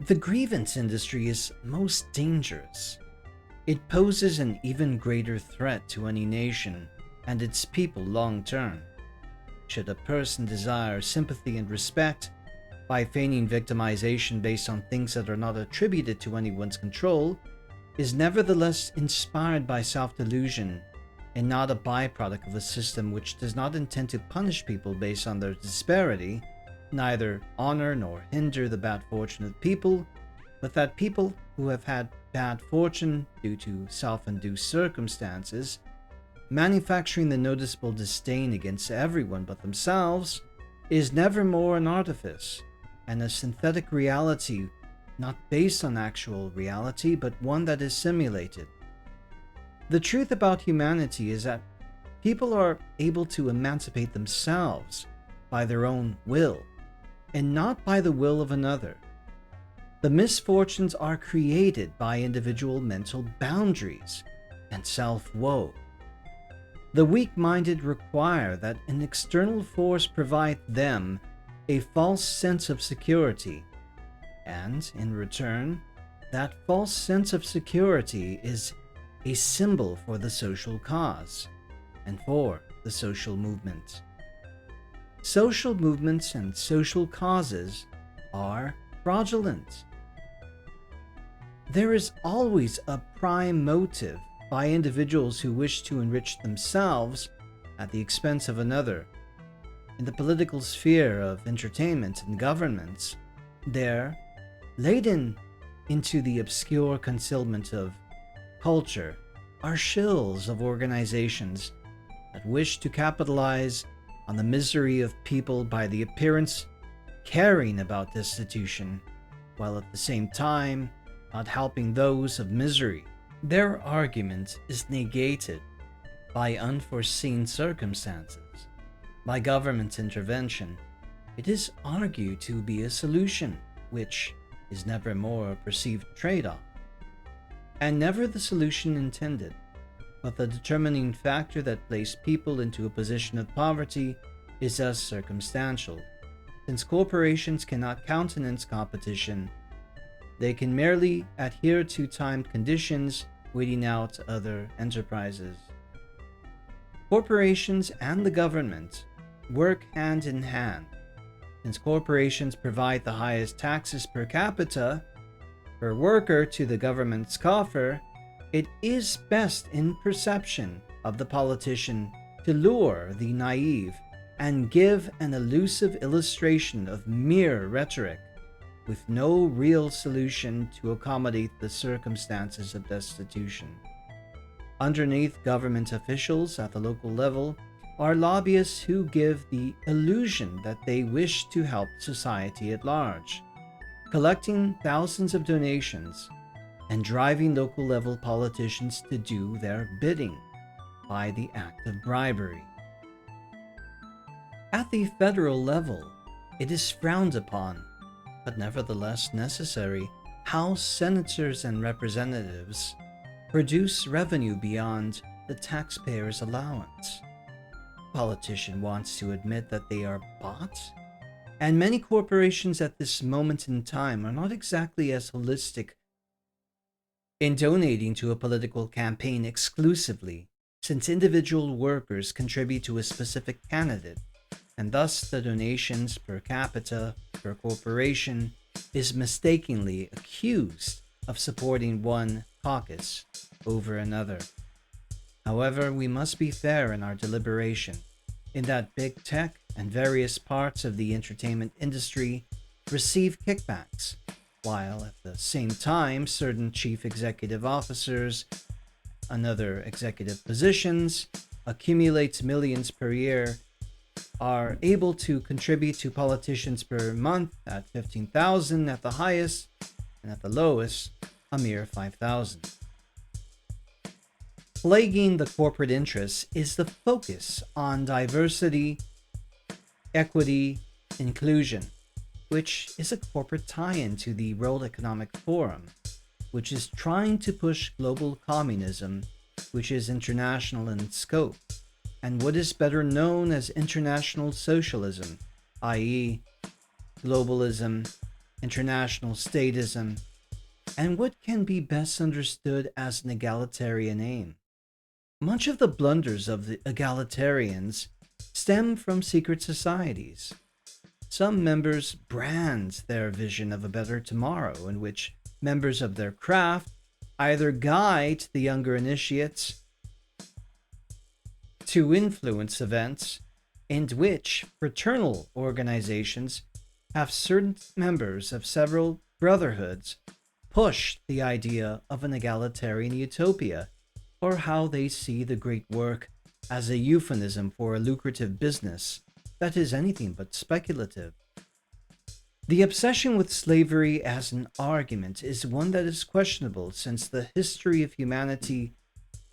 The grievance industry is most dangerous. It poses an even greater threat to any nation and its people long term. Should a person desire sympathy and respect by feigning victimization based on things that are not attributed to anyone's control, is nevertheless inspired by self delusion and not a byproduct of a system which does not intend to punish people based on their disparity, neither honor nor hinder the bad fortune of people, but that people who have had bad fortune due to self-induced circumstances, manufacturing the noticeable disdain against everyone but themselves, is never more an artifice, and a synthetic reality not based on actual reality but one that is simulated. The truth about humanity is that people are able to emancipate themselves by their own will, and not by the will of another. The misfortunes are created by individual mental boundaries and self-woe. The weak-minded require that an external force provide them a false sense of security, and in return, that false sense of security is a symbol for the social cause and for the social movement. Social movements and social causes are fraudulent. There is always a prime motive by individuals who wish to enrich themselves at the expense of another. In the political sphere of entertainment and governments, there, laden into the obscure concealment of culture, are shills of organizations that wish to capitalize on the misery of people by the appearance caring about destitution, while at the same time not helping those of misery. Their argument is negated by unforeseen circumstances. By government intervention, it is argued to be a solution, which is never more a perceived trade-off, and never the solution intended, but the determining factor that placed people into a position of poverty is thus circumstantial. Since corporations cannot countenance competition, they can merely adhere to timed conditions, weeding out other enterprises. Corporations and the government work hand in hand. Since corporations provide the highest taxes per capita, per worker to the government's coffer, it is best in perception of the politician to lure the naive and give an elusive illustration of mere rhetoric, with no real solution to accommodate the circumstances of destitution. Underneath government officials at the local level are lobbyists who give the illusion that they wish to help society at large, collecting thousands of donations and driving local level politicians to do their bidding by the act of bribery. At the federal level, it is frowned upon, but nevertheless necessary, how senators and representatives produce revenue beyond the taxpayer's allowance. The politician wants to admit that they are bought, and many corporations at this moment in time are not exactly as holistic in donating to a political campaign exclusively, since individual workers contribute to a specific candidate, and thus the donations per capita per corporation is mistakenly accused of supporting one caucus over another. However, we must be fair in our deliberation, in that big tech and various parts of the entertainment industry receive kickbacks, while at the same time certain chief executive officers and other executive positions accumulates millions per year, are able to contribute to politicians per month at 15,000 at the highest, and at the lowest, a mere 5,000. Plaguing the corporate interests is the focus on diversity, equity, inclusion, which is a corporate tie-in to the World Economic Forum, which is trying to push global communism, which is international in scope, and what is better known as international socialism, i.e., globalism, international statism, and what can be best understood as an egalitarian aim. Much of the blunders of the egalitarians stem from secret societies. Some members brand their vision of a better tomorrow, in which members of their craft either guide the younger initiates to influence events, and which fraternal organizations have certain members of several brotherhoods push the idea of an egalitarian utopia, or how they see the great work as a euphemism for a lucrative business that is anything but speculative. The obsession with slavery as an argument is one that is questionable, since the history of humanity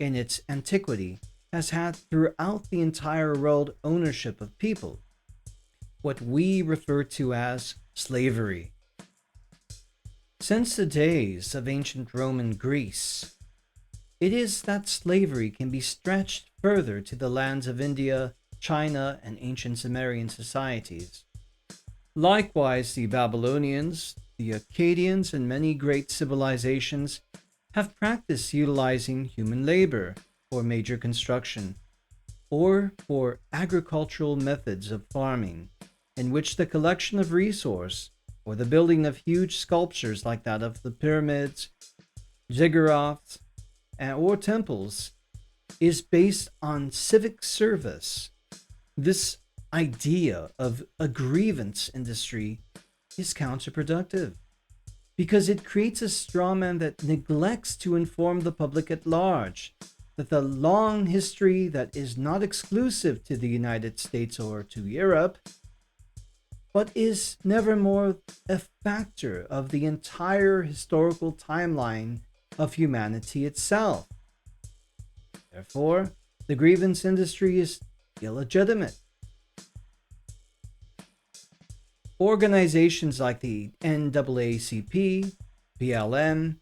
in its antiquity has had throughout the entire world ownership of people, what we refer to as slavery. Since the days of ancient Rome and Greece, it is that slavery can be stretched further to the lands of India, China, and ancient Sumerian societies. Likewise, the Babylonians, the Akkadians, and many great civilizations have practiced utilizing human labor for major construction, or for agricultural methods of farming, in which the collection of resource or the building of huge sculptures like that of the pyramids, ziggurats, or temples is based on civic service. This idea of a grievance industry is counterproductive because it creates a straw man that neglects to inform the public at large that the long history that is not exclusive to the United States or to Europe, but is nevermore a factor of the entire historical timeline of humanity itself. Therefore, the grievance industry is illegitimate. Organizations like the NAACP, BLM,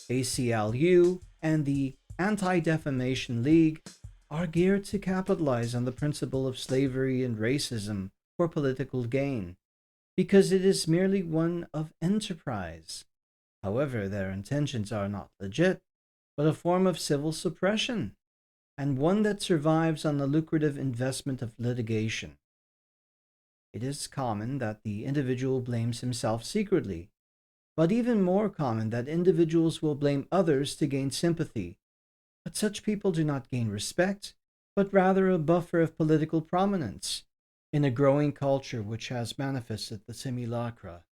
ACLU, and the Anti-Defamation League are geared to capitalize on the principle of slavery and racism for political gain, because it is merely one of enterprise. However, their intentions are not legit, but a form of civil suppression, and one that survives on the lucrative investment of litigation. It is common that the individual blames himself secretly, but even more common that individuals will blame others to gain sympathy. But such people do not gain respect, but rather a buffer of political prominence in a growing culture which has manifested the simulacra